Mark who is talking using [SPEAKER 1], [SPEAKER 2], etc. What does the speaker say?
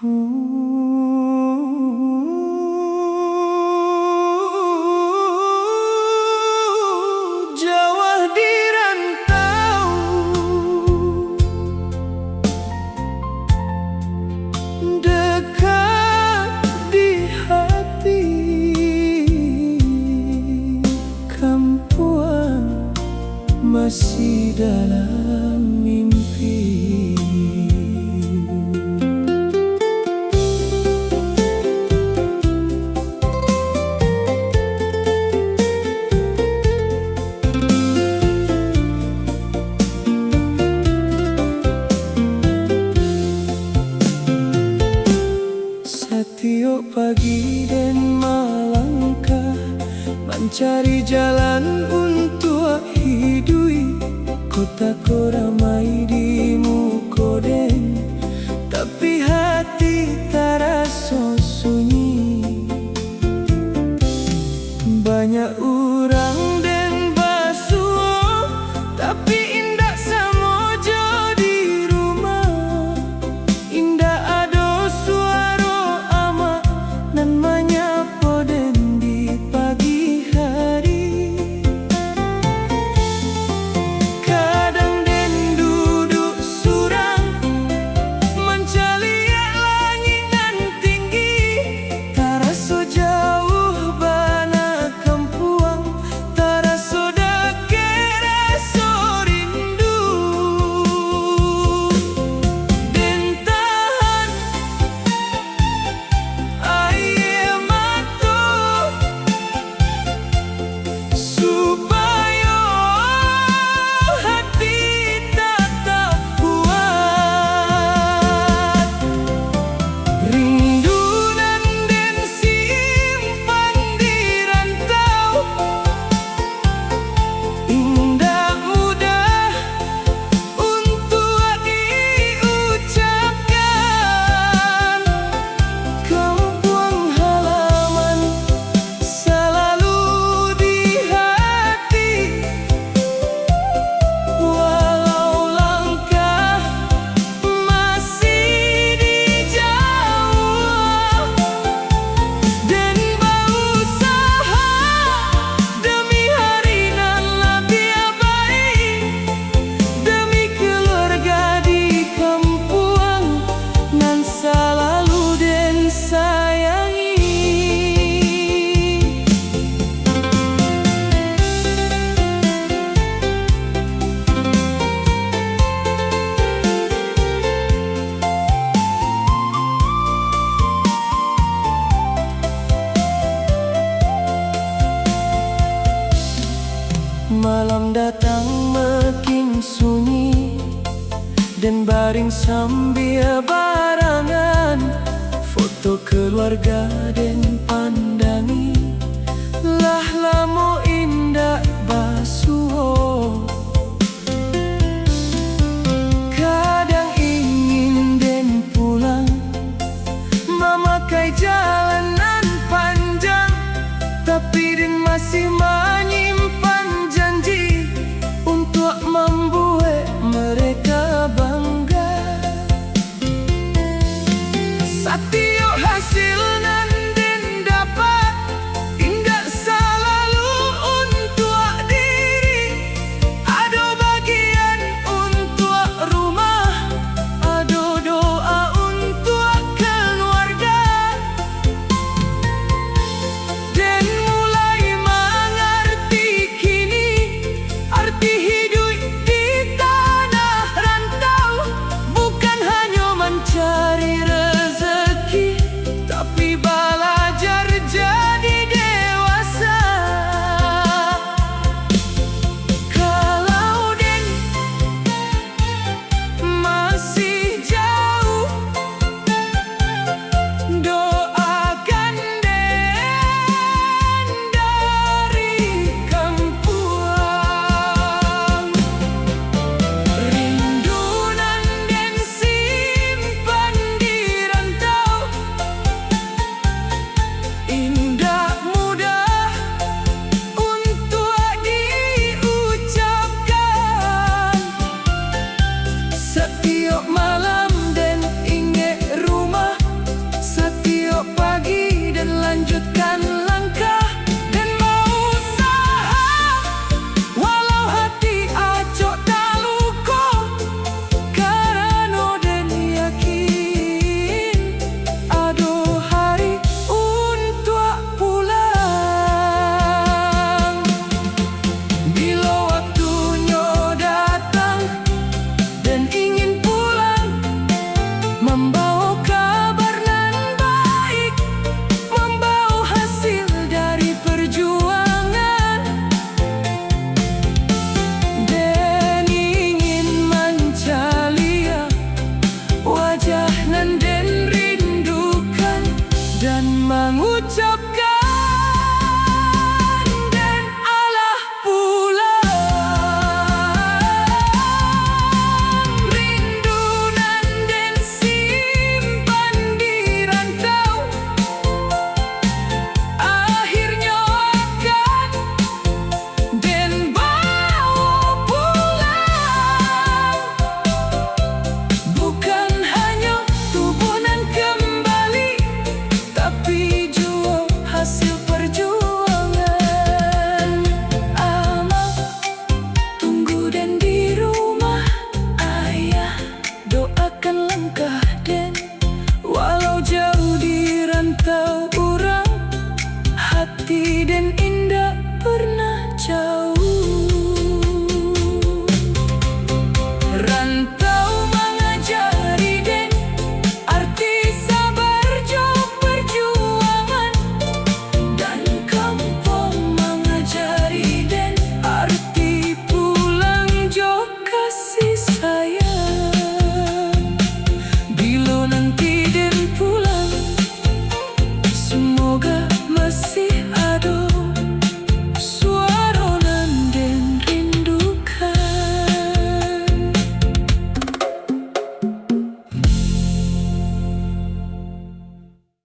[SPEAKER 1] Jauh di rantau, dekat di hati, kampuan masih dalam mimpi. Setiap pagi dan malangkah mencari jalan untuk hidui kota ko ramai di mukoden, tapi hati terasa sunyi. Banyak orang dan basuh, tapi indah samojo di rumah. Indah ada suara ama nan menyapa den di pagi hari. Kadang den duduk surang mencari langit nan tinggi, terasa jauh bana kampuang, terasa dekat rasa rindu. Den tahan air mata supaya hati tetap kuat. Rindu nan den simpan di rantau, indah mudah untuk diucapkan. Kampung halaman selalu di hati, walau langkah masih dijauh. Dan berusaha demi hari nan lebih baik, demi keluarga di kampuang nan selalu den sayangi. Malam datang makin sunyi, dan baring sambil barangan foto keluarga dan pandangi. Lah lamo indah basuh, kadang ingin den pulang memakai jalanan panjang, tapi den masih menyimpan janji untuk membuat mereka bangga. Setiap hasil